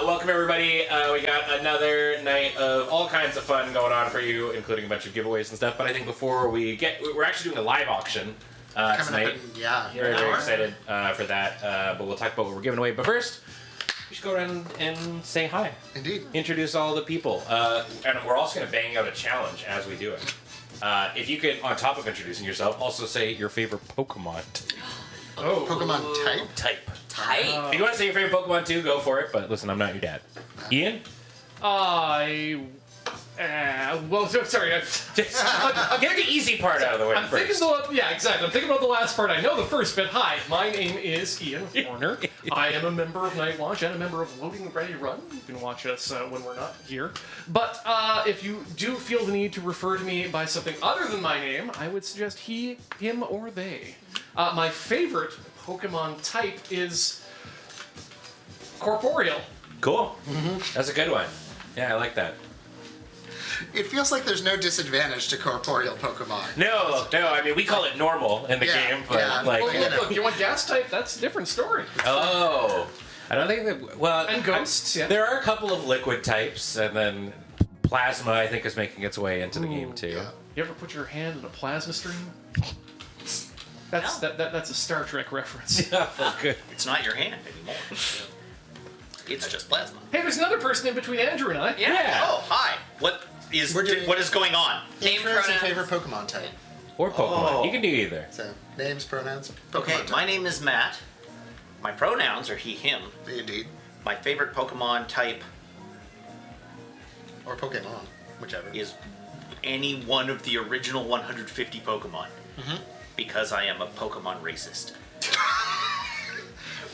Welcome everybody. We got another night of all kinds of fun going on for you, including a bunch of giveaways and stuff. But I think before we're actually doing a live auction tonight. Very excited for that. But we'll talk about what we're giving away. But first, we should go around and say hi. Indeed. Introduce all the people. And we're also going to bang out a challenge as we do it. If you could, on top of introducing yourself, also say your favorite Pokemon. Oh, Pokemon type? If you want to say your favorite Pokemon too, go for it. But listen, I'm not your dad. Ian? Sorry. I'll get the easy part out of the way first. Exactly. I'm thinking about the last part. I know the first bit. Hi, my name is Ian Horner. I am a member of Night Watch and a member of Loading Ready Run. You can watch us when we're not here. But if you do feel the need to refer to me by something other than my name, I would suggest he, him, or they. My favorite Pokemon type is corporeal. Cool. That's a good one. Yeah, I like that. It feels like there's no disadvantage to corporeal Pokemon. No. I mean, we call it normal in the game, but Look, you want gas type? That's a different story. Oh, I don't think that. Well, and ghosts. Yeah. There are a couple of liquid types, and then plasma, I think, is making its way into the game too. Yeah. You ever put your hand in a plasma stream? That's a Star Trek reference. Good. It's not your hand anymore. It's just plasma. Hey, there's another person in between Andrew and I. Yeah. Oh, hi. What is going on? Name, pronouns, and favorite Pokemon type. Or Pokemon. You can do either. So, names, pronouns, Pokemon Okay, type. my name is Matt. My pronouns are he, him. Indeed. My favorite Pokemon type Or Pokemon, whichever. is any one of the original 150 Pokemon. Because I am a Pokemon racist.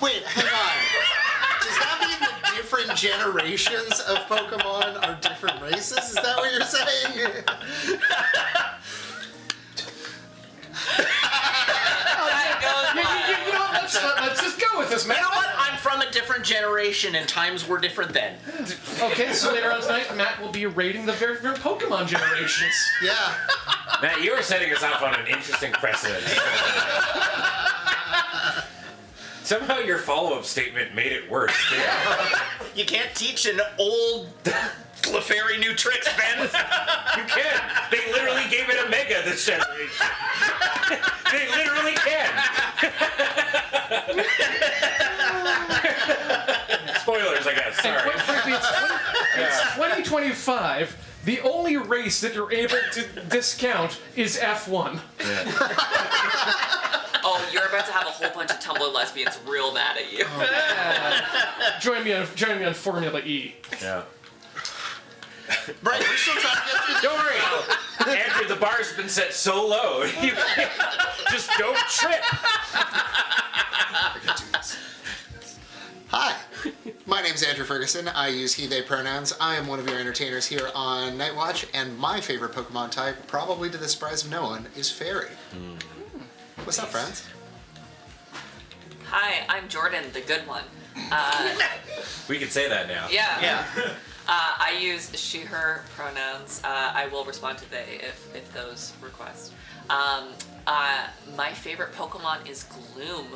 Wait, hang on. Does that mean that different generations of Pokemon are different races? Is that what you're saying? Let's just go with this, man. You know what? I'm from a different generation and times were different then. Okay, so later on tonight, Matt will be rating the very different Pokemon generations. Yeah. Matt, you were setting us off on an interesting precedent. Somehow your follow-up statement made it worse, too. You can't teach an old Clefairy new tricks, Ben. You can. They literally gave it a mega this generation. They literally can. Spoilers, I guess. And Sorry. quite frankly, it's 2025. The only race that you're able to discount is F1. Oh, you're about to have a whole bunch of Tumblr lesbians real mad at you. Join me on Formula E. Yeah. Right, we're still trying to get through. Don't worry. Andrew, the bar's been set so low. You can't, just don't trip. Hi, my name's Andrew Ferguson. I use he, they pronouns. I am one of your entertainers here on Night Watch, and my favorite Pokemon type, probably to the surprise of no one, is Fairy. What's up, friends? Hi, I'm Jordan, the good one. We can say that now. Yeah. I use she, her pronouns. I will respond to they if those request. My favorite Pokemon is Gloom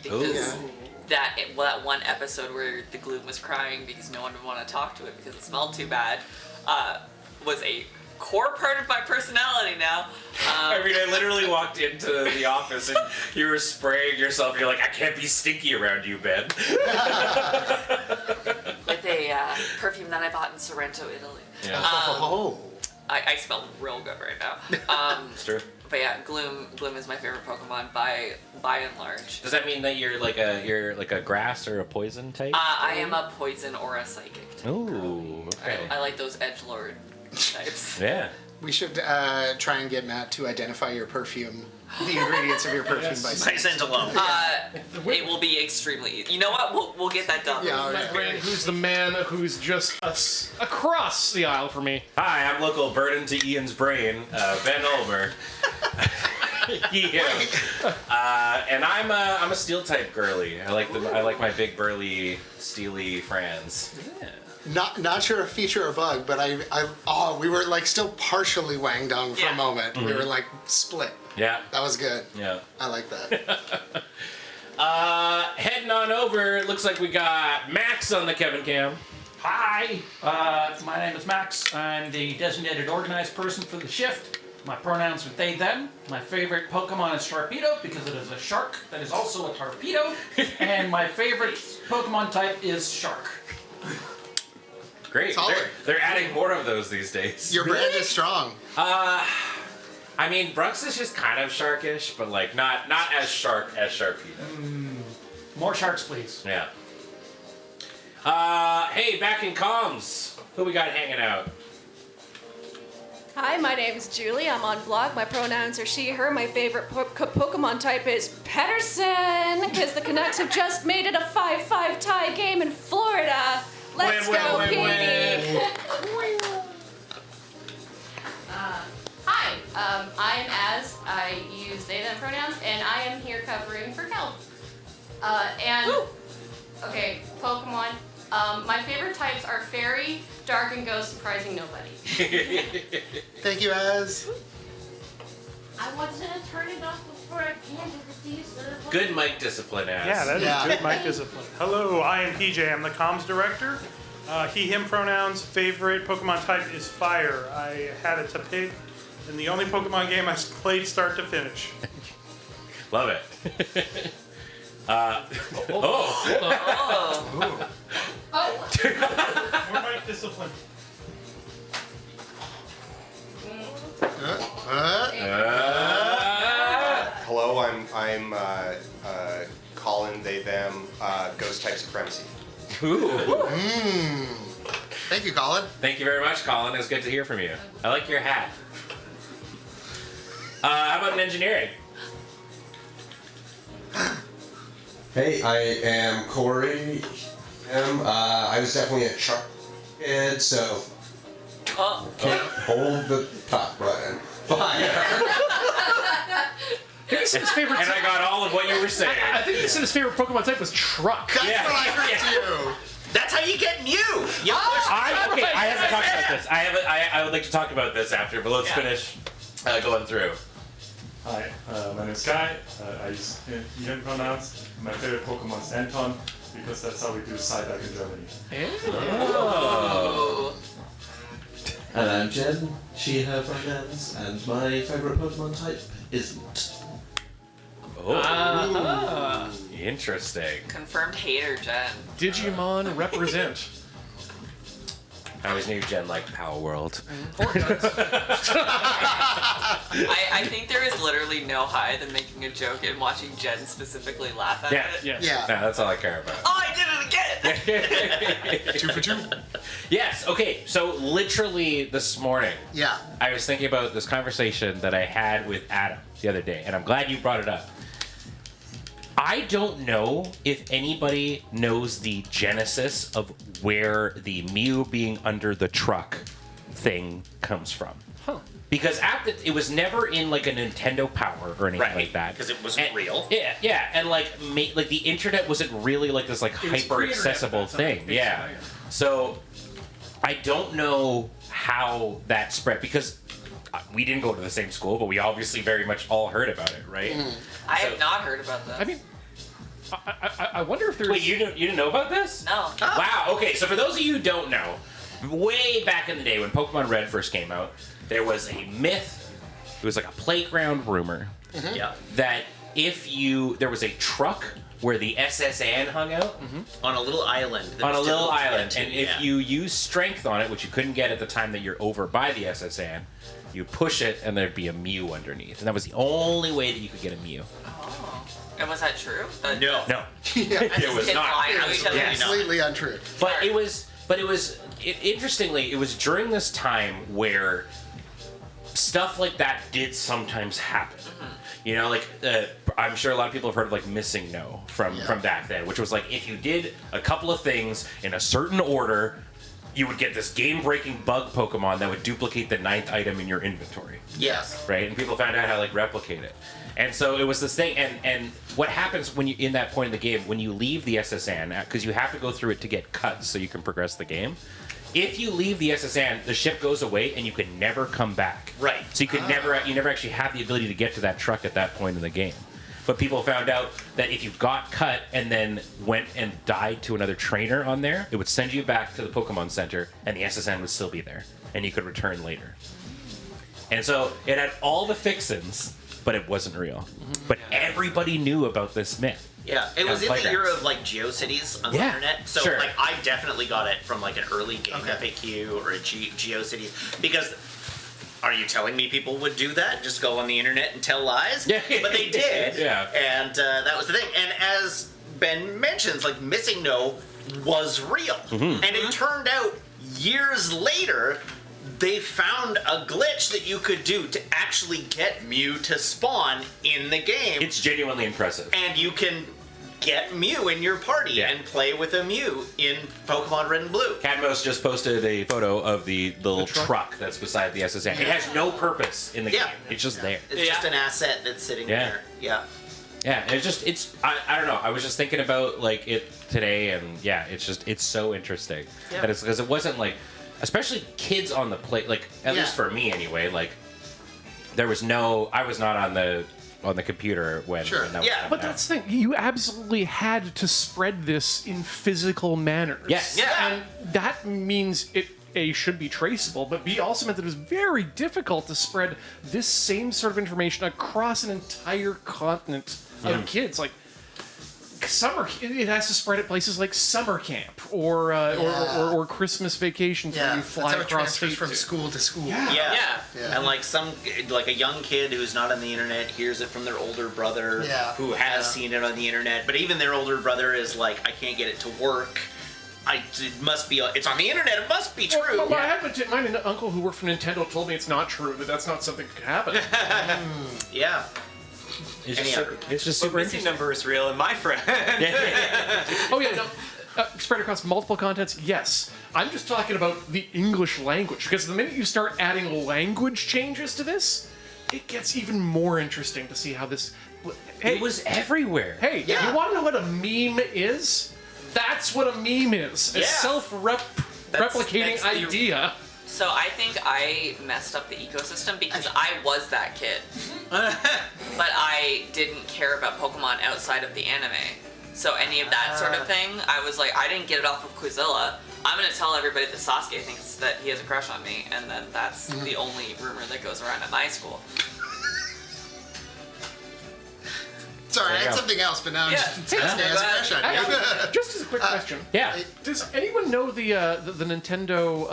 because that one episode where the Gloom was crying because no one would want to talk to it because it smelled too bad was a core part of my personality now. I mean, I literally walked into the office and you were spraying yourself. You're like, I can't be stinky around you, Ben. With a perfume that I bought in Sorrento, Italy. Yeah. I smell real good right now. It's true. But yeah, Gloom is my favorite Pokemon by and large. Does that mean that you're like a grass or a poison type? I am a poison or a psychic type. Ooh, okay. I like those edgelord types. Yeah. We should try and get Matt to identify your perfume, the ingredients of your perfume by Nice and alone. It will be extremely easy. You know what? We'll get that done. Yeah, all My right. brain, who's the man who's just across the aisle from me. Hi, I'm local burden to Ian's brain, Ben Ulmer. Yeah. And I'm a steel type girly. I like my big burly steely friends. Yeah. Not sure if feature or bug, but we were like still partially Wang Dong for a moment. We were like split. Yeah. That was good. Yeah. I like that. Heading on over, it looks like we got Max on the Kevin Cam. Hi, my name is Max. I'm the designated organized person for the shift. My pronouns are they, them. My favorite Pokemon is Sharpedo because it is a shark that is also a torpedo. And my favorite Pokemon type is Shark. Great. They're adding more of those these days. Your brand is strong. I mean, Brux is just kind of sharkish, but like not as shark as Sharpedo. More sharks, please. Yeah. Hey, back in comms. Who we got hanging out? Hi, my name is Julie. I'm on blog. My pronouns are she, her. My favorite Pokemon type is Pedersen, because the Canucks have just made it a 5-5 tie game in Florida. Let's go, Petey! Hi, I'm Az. I use they, them pronouns, and I am here covering for Kel. Okay, Pokemon. My favorite types are Fairy, Dark, and Ghost, surprising nobody. Thank you, Az. I wasn't gonna turn it off before I handed it to you. Good mic discipline, ass. Yeah, that is good mic discipline. Hello, I am PJ. I'm the comms director. He, him pronouns. Favorite Pokemon type is Fire. I had it to pick in the only Pokemon game I played start to finish. Love it. More mic discipline. Hello, I'm Colin, they, them, ghost type supremacy. Ooh. Thank you, Colin. Thank you very much, Colin. It's good to hear from you. I like your hat. How about in engineering? Hey, I am Corey. I was definitely a truck kid, so can't hold the top button. Fire. His favorite and I got all of what you were saying. I think he said his favorite Pokemon type was Truck. That's what I heard too. That's how you get Mew. You I haven't talked about this. I would like to talk about this after, but let's finish going through. Hi, my name is Kai. I use Ian pronouns. My favorite Pokemon is Anton because that's how we do Psyduck in Germany. Oh. And I'm Jen, she, her pronouns, and my favourite Pokemon type isn't. Oh. Interesting. Confirmed hater, Jen. Digimon represent. I always knew Jen liked Power World. I think there is literally no higher than making a joke and watching Jen specifically laugh at it. Yeah, that's all I care about. Oh, I did it again! 2 for 2. Yes, okay, so literally this morning, Yeah. I was thinking about this conversation that I had with Adam the other day, and I'm glad you brought it up. I don't know if anybody knows the genesis of where the Mew being under the truck thing comes from. Huh. Because it was never in like a Nintendo Power or anything like that. Because it wasn't real. Yeah, and like the internet wasn't really like this like hyper accessible thing. Yeah. So I don't know how that spread because we didn't go to the same school, but we obviously very much all heard about it, right? I have not heard about this. I mean, I wonder if there's... Wait, you didn't know about this? No. Wow, okay, so for those of you who don't know, way back in the day when Pokemon Red first came out, there was a myth, it was like a playground rumor, that there was a truck where the SSN hung out. On a little island. On a little island, and if you use strength on it, which you couldn't get at the time that you're over by the SSN, you push it and there'd be a Mew underneath. And that was the only way that you could get a Mew. Oh. And was that true? No. It was not. It was completely untrue. But it was interestingly, it was during this time where stuff like that did sometimes happen. You know, like I'm sure a lot of people have heard of like Missing No from back then, which was like if you did a couple of things in a certain order, you would get this game-breaking bug Pokemon that would duplicate the 9th item in your inventory. Yes. Right? And people found out how to like replicate it. And so it was this thing, and what happens when you in that point in the game, when you leave the SSN, because you have to go through it to get cuts so you can progress the game. If you leave the SSN, the ship goes away and you can never come back. Right. So you never actually have the ability to get to that truck at that point in the game. but people found out that if you got cut and then went and died to another trainer on there, it would send you back to the Pokemon Center, and the SSN would still be there, and you could return later. And so it had all the fixins, but it wasn't real. But everybody knew about this myth. Yeah, it was in the era of like GeoCities on the internet. So like I definitely got it from like an early game FAQ or a GeoCities because are you telling me people would do that? Just go on the internet and tell lies? Yeah. But they did. Yeah. And that was the thing. And as Ben mentions, like Missing No was real. And it turned out years later they found a glitch that you could do to actually get Mew to spawn in the game. It's genuinely impressive. And you can get Mew in your party and play with a Mew in Pokemon Red and Blue. Cadmos just posted a photo of the little truck that's beside the SSN. It has no purpose in the game. It's just there. It's just an asset that's sitting there. Yeah. Yeah, and I don't know. I was just thinking about like it today, and it's so interesting that it's because it wasn't like, especially kids on the play, like at least for me anyway, like I was not on the computer when that was coming But out. that's the thing. You absolutely had to spread this in physical manners. Yes. Yeah. And that means it, A, should be traceable, but B, also meant that it was very difficult to spread this same sort of information across an entire continent of kids. Like, it has to spread at places like summer camp or Christmas vacations where you fly across state from school to school. Yeah. And like a young kid who's not on the internet hears it from their older brother who has seen it on the internet, but even their older brother is like, I can't get it to work. It's on the internet. It must be true. Well, I had my uncle who worked for Nintendo told me it's not true, that's not something that could happen. Yeah. It's just super missing number is real, and my friend. Spread across multiple contents, yes. I'm just talking about the English language, because the minute you start adding language changes to this, it gets even more interesting to see how this... It was everywhere. Hey, you want to know what a meme is? That's what a meme is. A self-replicating idea. So I think I messed up the ecosystem because I was that kid. But I didn't care about Pokemon outside of the anime. So any of that sort of thing, I was like, I didn't get it off of Quizilla. I'm going to tell everybody that Sasuke thinks that he has a crush on me, and then that's the only rumor that goes around at my school. Sorry, I had something else, but now just as a quick question. Does anyone know the Nintendo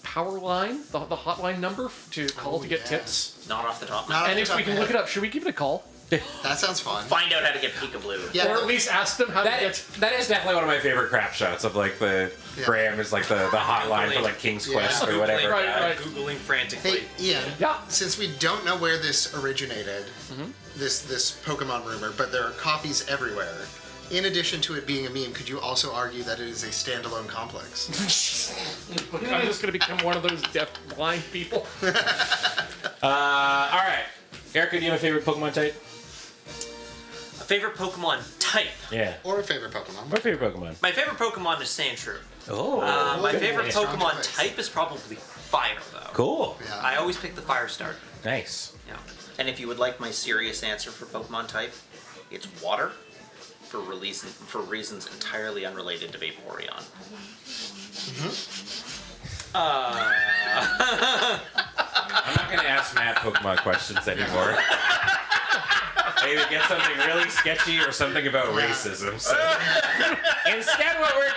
power line, the hotline number to call to get tips? Not off the top. And if we can look it up, should we give it a call? That sounds fun. Find out how to get Peekaboo. Or at least ask them how to get... That is definitely one of my favorite crap shots of like the Graham is like the hotline for like King's Quest or whatever. Right. Googling frantically. Hey, Ian. Since we don't know where this originated, this Pokemon rumor, but there are copies everywhere. In addition to it being a meme, could you also argue that it is a standalone complex? I'm just going to become one of those deaf blind people. All right, Erica, do you have a favorite Pokemon type? A favorite Pokemon type? Yeah. Or a favorite Pokemon. Or a favorite Pokemon. My favorite Pokemon is Sandshrew. My favorite Pokemon type is probably Fire, though. Cool. Yeah. I always pick the Fire starter. Nice. Yeah. And if you would like my serious answer for Pokemon type, it's Water, for reasons entirely unrelated to Vaporeon. I'm not going to ask Matt Pokemon questions anymore. Either get something really sketchy or something about racism. So. Instead, what we're